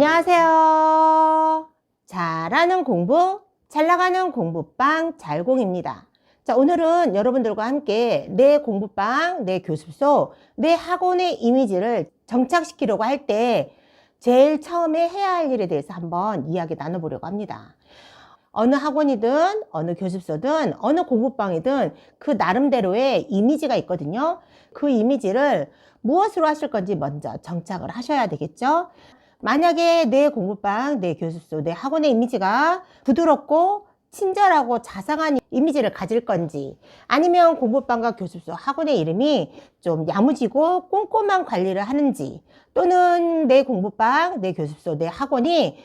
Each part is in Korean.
안녕하세요. 잘하는 공부, 잘 나가는 공부방 잘공입니다. 자, 오늘은 여러분들과 함께 내 공부방, 내 교습소, 내 학원의 이미지를 정착시키려고 할 때 제일 처음에 해야 할 일에 대해서 한번 이야기 나눠보려고 합니다. 어느 학원이든 어느 교습소든 어느 공부방이든 그 나름대로의 이미지가 있거든요. 그 이미지를 무엇으로 하실 건지 먼저 정착을 하셔야 되겠죠. 만약에 내 공부방, 내 교습소, 내 학원의 이미지가 부드럽고 친절하고 자상한 이미지를 가질 건지, 아니면 공부방과 교습소, 학원의 이름이 좀 야무지고 꼼꼼한 관리를 하는지, 또는 내 공부방, 내 교습소, 내 학원이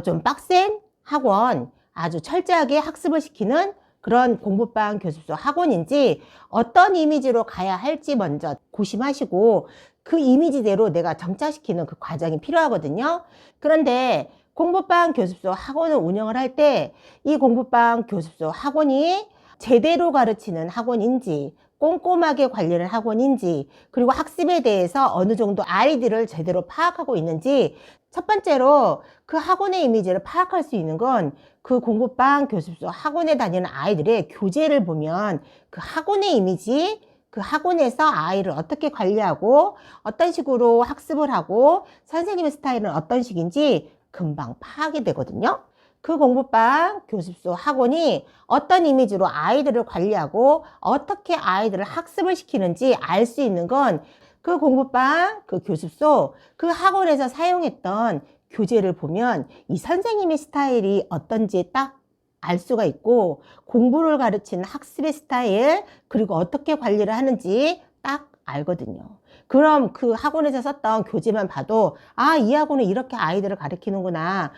좀 빡센 학원, 아주 철저하게 학습을 시키는 그런 공부방, 교습소, 학원인지 어떤 이미지로 가야 할지 먼저 고심하시고 그 이미지대로 내가 정착시키는 그 과정이 필요하거든요. 그런데 공부방, 교습소, 학원을 운영을 할 때 이 공부방, 교습소, 학원이 제대로 가르치는 학원인지, 꼼꼼하게 관리를 학원인지, 그리고 학습에 대해서 어느 정도 아이들을 제대로 파악하고 있는지, 첫 번째로 그 학원의 이미지를 파악할 수 있는 건 그 공부방, 교습소, 학원에 다니는 아이들의 교재를 보면 그 학원의 이미지, 그 학원에서 아이를 어떻게 관리하고 어떤 식으로 학습을 하고 선생님의 스타일은 어떤 식인지 금방 파악이 되거든요. 그 공부방, 교습소, 학원이 어떤 이미지로 아이들을 관리하고 어떻게 아이들을 학습을 시키는지 알 수 있는 건 그 공부방, 그 교습소, 그 학원에서 사용했던 교재를 보면 이 선생님의 스타일이 어떤지 딱 알 수가 있고, 공부를 가르치는 학습의 스타일, 그리고 어떻게 관리를 하는지 딱 알거든요. 그럼 그 학원에서 썼던 교재만 봐도 이 학원은 이렇게 아이들을 가르치는구나.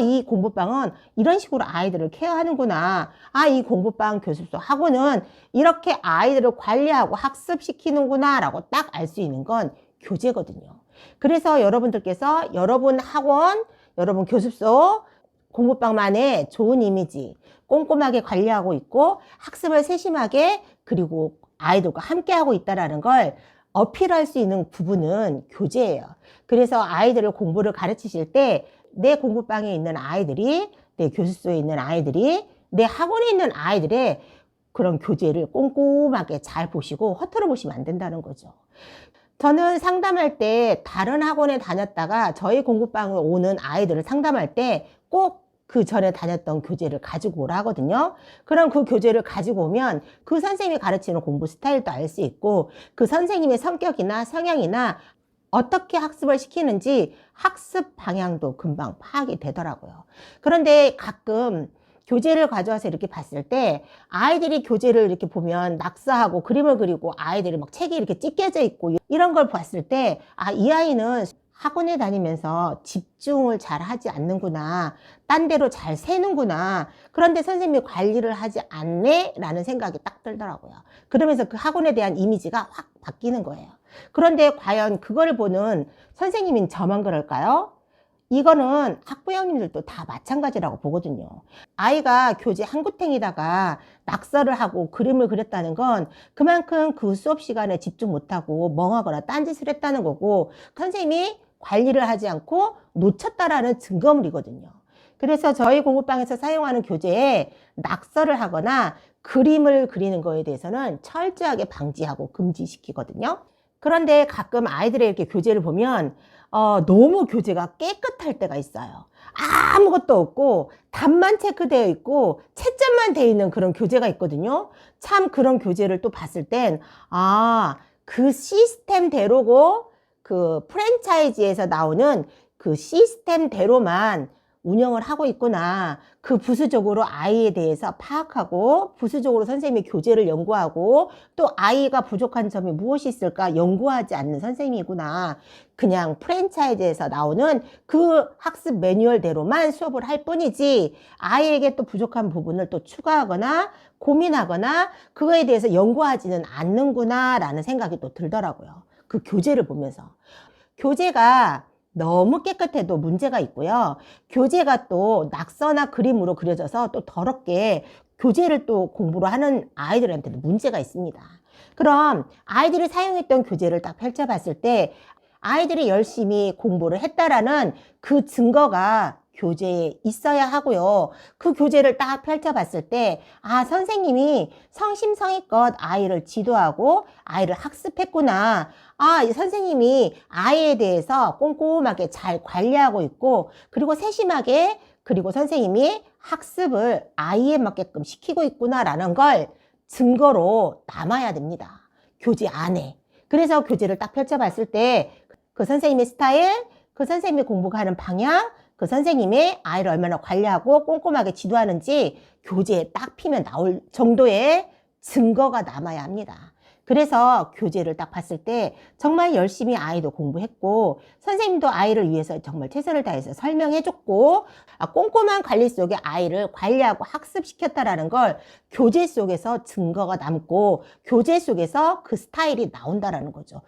이 공부방은 이런 식으로 아이들을 케어하는구나. 이 공부방, 교습소, 학원은 이렇게 아이들을 관리하고 학습시키는구나 라고 딱 알 수 있는 건 교재거든요. 그래서 여러분들께서 여러분 학원, 여러분 교습소, 공부방만의 좋은 이미지, 꼼꼼하게 관리하고 있고 학습을 세심하게 그리고 아이들과 함께하고 있다는 걸 어필할 수 있는 부분은 교재예요. 그래서 아이들을 공부를 가르치실 때 내 공부방에 있는 아이들이, 내 교습소에 있는 아이들이, 내 학원에 있는 아이들의 그런 교재를 꼼꼼하게 잘 보시고 허투루 보시면 안 된다는 거죠. 저는 상담할 때 다른 학원에 다녔다가 저희 공부방에 오는 아이들을 상담할 때 꼭 그 전에 다녔던 교재를 가지고 오라 하거든요. 그럼 그 교재를 가지고 오면 그 선생님이 가르치는 공부 스타일도 알 수 있고 그 선생님의 성격이나 성향이나 어떻게 학습을 시키는지 학습 방향도 금방 파악이 되더라고요. 그런데 가끔 교재를 가져와서 이렇게 봤을 때 아이들이 교재를 이렇게 보면 낙서하고 그림을 그리고 아이들이 막 책이 이렇게 찢겨져 있고 이런 걸 봤을 때 이 아이는 학원에 다니면서 집중을 잘 하지 않는구나. 딴 데로 잘 새는구나. 그런데 선생님이 관리를 하지 않네? 라는 생각이 딱 들더라고요. 그러면서 그 학원에 대한 이미지가 확 바뀌는 거예요. 그런데 과연 그걸 보는 선생님인 저만 그럴까요? 이거는 학부형님들도 다 마찬가지라고 보거든요. 아이가 교재 한구탱이다가 낙서를 하고 그림을 그렸다는 건 그만큼 그 수업 시간에 집중 못하고 멍하거나 딴짓을 했다는 거고 선생님이 관리를 하지 않고 놓쳤다라는 증거물이거든요. 그래서 저희 공부방에서 사용하는 교재에 낙서를 하거나 그림을 그리는 거에 대해서는 철저하게 방지하고 금지시키거든요. 그런데 가끔 아이들의 이렇게 교재를 보면 너무 교재가 깨끗할 때가 있어요. 아무것도 없고 답만 체크되어 있고 채점만 되어 있는 그런 교재가 있거든요. 참 그런 교재를 또 봤을 땐 그 시스템대로고 그 프랜차이즈에서 나오는 그 시스템대로만 운영을 하고 있구나. 그 부수적으로 아이에 대해서 파악하고 부수적으로 선생님이 교재를 연구하고 또 아이가 부족한 점이 무엇이 있을까 연구하지 않는 선생님이구나. 그냥 프랜차이즈에서 나오는 그 학습 매뉴얼대로만 수업을 할 뿐이지 아이에게 또 부족한 부분을 또 추가하거나 고민하거나 그거에 대해서 연구하지는 않는구나 라는 생각이 또 들더라고요. 그 교재를 보면서. 교재가 너무 깨끗해도 문제가 있고요. 교재가 또 낙서나 그림으로 그려져서 또 더럽게 교재를 또 공부를 하는 아이들한테도 문제가 있습니다. 그럼 아이들이 사용했던 교재를 딱 펼쳐봤을 때 아이들이 열심히 공부를 했다라는 그 증거가 교재에 있어야 하고요. 그 교재를 딱 펼쳐봤을 때, 아, 선생님이 성심성의껏 아이를 지도하고 아이를 학습했구나. 아, 이 선생님이 아이에 대해서 꼼꼼하게 잘 관리하고 있고, 그리고 세심하게, 그리고 선생님이 학습을 아이에 맞게끔 시키고 있구나라는 걸 증거로 남아야 됩니다. 교재 안에. 그래서 교재를 딱 펼쳐봤을 때, 그 선생님의 스타일, 그 선생님이 공부하는 방향, 그 선생님이 아이를 얼마나 관리하고 꼼꼼하게 지도하는지 교재에 딱 피면 나올 정도의 증거가 남아야 합니다. 그래서 교재를 딱 봤을 때 정말 열심히 아이도 공부했고 선생님도 아이를 위해서 정말 최선을 다해서 설명해줬고 꼼꼼한 관리 속에 아이를 관리하고 학습시켰다라는 걸 교재 속에서 증거가 남고 교재 속에서 그 스타일이 나온다라는 거죠.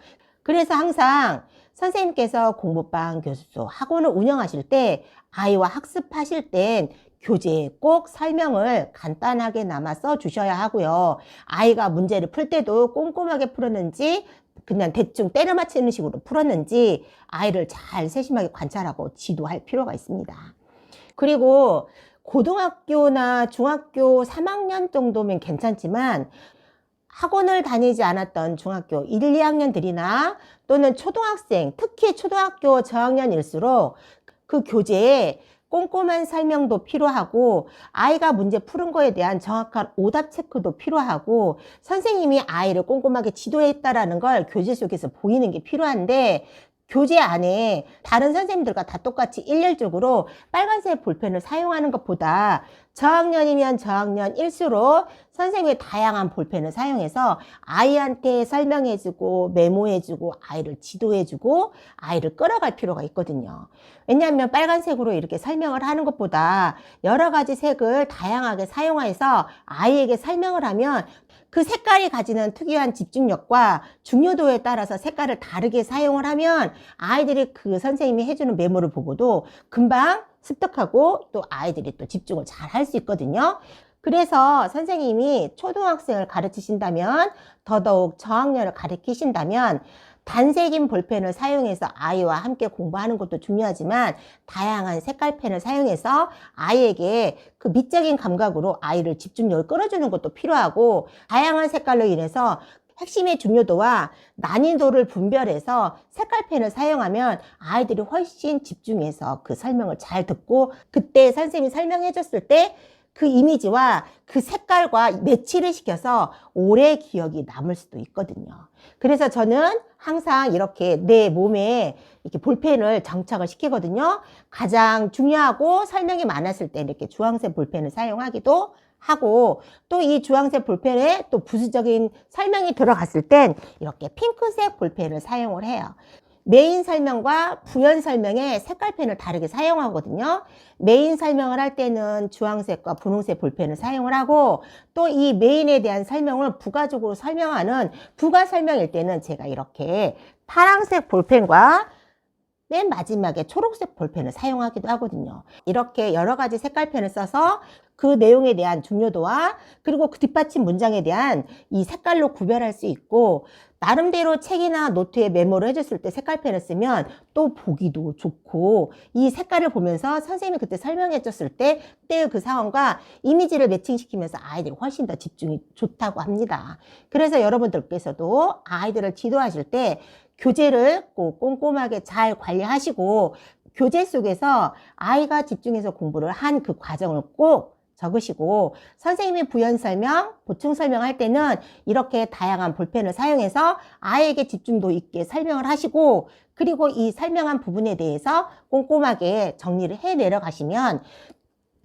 그래서 항상 선생님께서 공부방, 교습소, 학원을 운영하실 때 아이와 학습하실 땐 교재에 꼭 설명을 간단하게 남아 써주셔야 하고요. 아이가 문제를 풀 때도 꼼꼼하게 풀었는지 그냥 대충 때려 맞히는 식으로 풀었는지 아이를 잘 세심하게 관찰하고 지도할 필요가 있습니다. 그리고 고등학교나 중학교 3학년 정도면 괜찮지만 학원을 다니지 않았던 중학교 1, 2학년들이나 또는 초등학생, 특히 초등학교 저학년일수록 그 교재에 꼼꼼한 설명도 필요하고 아이가 문제 푸는 거에 대한 정확한 오답 체크도 필요하고 선생님이 아이를 꼼꼼하게 지도했다라는 걸 교재 속에서 보이는 게 필요한데 교재 안에 다른 선생님들과 다 똑같이 일률적으로 빨간색 볼펜을 사용하는 것보다 저학년이면 저학년일수록 선생님의 다양한 볼펜을 사용해서 아이한테 설명해주고 메모해주고 아이를 지도해주고 아이를 끌어갈 필요가 있거든요. 왜냐하면 빨간색으로 이렇게 설명을 하는 것보다 여러 가지 색을 다양하게 사용해서 아이에게 설명을 하면 그 색깔이 가지는 특유한 집중력과 중요도에 따라서 색깔을 다르게 사용을 하면 아이들이 그 선생님이 해주는 메모를 보고도 금방 습득하고 또 아이들이 또 집중을 잘 할 수 있거든요. 그래서 선생님이 초등학생을 가르치신다면 더더욱 저학년을 가르치신다면 단색인 볼펜을 사용해서 아이와 함께 공부하는 것도 중요하지만 다양한 색깔펜을 사용해서 아이에게 그 미적인 감각으로 아이를 집중력을 끌어주는 것도 필요하고 다양한 색깔로 인해서 핵심의 중요도와 난이도를 분별해서 색깔펜을 사용하면 아이들이 훨씬 집중해서 그 설명을 잘 듣고 그때 선생님이 설명해 줬을 때 그 이미지와 그 색깔과 매치를 시켜서 오래 기억이 남을 수도 있거든요. 그래서 저는 항상 이렇게 내 몸에 이렇게 볼펜을 장착을 시키거든요. 가장 중요하고 설명이 많았을 때 이렇게 주황색 볼펜을 사용하기도 하고 또 이 주황색 볼펜에 또 부수적인 설명이 들어갔을 땐 이렇게 핑크색 볼펜을 사용을 해요. 메인 설명과 부연 설명에 색깔펜을 다르게 사용하거든요. 메인 설명을 할 때는 주황색과 분홍색 볼펜을 사용을 하고 또 이 메인에 대한 설명을 부가적으로 설명하는 부가 설명일 때는 제가 이렇게 파란색 볼펜과 맨 마지막에 초록색 볼펜을 사용하기도 하거든요. 이렇게 여러 가지 색깔펜을 써서 그 내용에 대한 중요도와 그리고 그 뒷받침 문장에 대한 이 색깔로 구별할 수 있고 나름대로 책이나 노트에 메모를 해줬을 때 색깔펜을 쓰면 또 보기도 좋고 이 색깔을 보면서 선생님이 그때 설명해 줬을 때 그때의 그 상황과 이미지를 매칭시키면서 아이들이 훨씬 더 집중이 좋다고 합니다. 그래서 여러분들께서도 아이들을 지도하실 때 교재를 꼭 꼼꼼하게 잘 관리하시고 교재 속에서 아이가 집중해서 공부를 한 그 과정을 꼭 적으시고 선생님이 부연 설명, 보충 설명할 때는 이렇게 다양한 볼펜을 사용해서 아이에게 집중도 있게 설명을 하시고 그리고 이 설명한 부분에 대해서 꼼꼼하게 정리를 해 내려가시면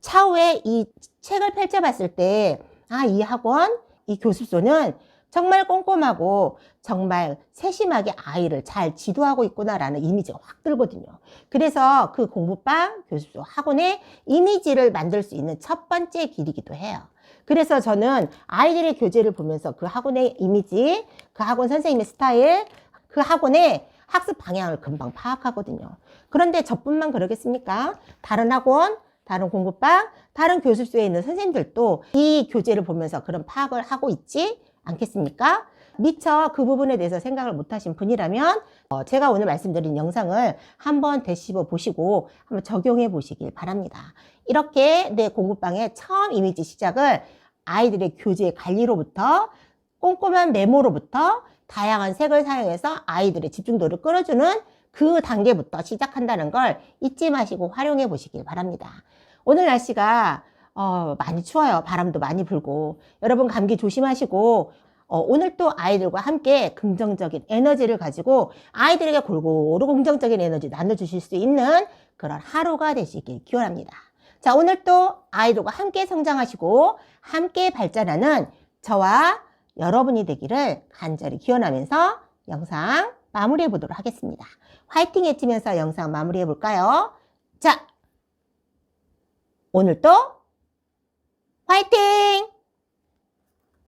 차후에 이 책을 펼쳐봤을 때 아, 이 학원, 이 교습소는 정말 꼼꼼하고 정말 세심하게 아이를 잘 지도하고 있구나라는 이미지가 확 들거든요. 그래서 그 공부방, 교습소, 학원의 이미지를 만들 수 있는 첫 번째 길이기도 해요. 그래서 저는 아이들의 교재를 보면서 그 학원의 이미지, 그 학원 선생님의 스타일, 그 학원의 학습 방향을 금방 파악하거든요. 그런데 저뿐만 그러겠습니까? 다른 학원, 다른 공부방, 다른 교습소에 있는 선생님들도 이 교재를 보면서 그런 파악을 하고 있지 않겠습니까? 미처 그 부분에 대해서 생각을 못 하신 분이라면 제가 오늘 말씀드린 영상을 한번 되씹어 보시고 한번 적용해 보시길 바랍니다. 이렇게 내 공부방의 처음 이미지 시작을 아이들의 교재 관리로부터 꼼꼼한 메모로부터 다양한 색을 사용해서 아이들의 집중도를 끌어주는 그 단계부터 시작한다는 걸 잊지 마시고 활용해 보시길 바랍니다. 오늘 날씨가 많이 추워요. 바람도 많이 불고. 여러분 감기 조심하시고 오늘 또 아이들과 함께 긍정적인 에너지를 가지고 아이들에게 골고루 긍정적인 에너지 나눠주실 수 있는 그런 하루가 되시길 기원합니다. 자, 오늘 또 아이들과 함께 성장하시고 함께 발전하는 저와 여러분이 되기를 간절히 기원하면서 영상 마무리해 보도록 하겠습니다. 화이팅 외치면서 영상 마무리해 볼까요? 자, 오늘도 화이팅!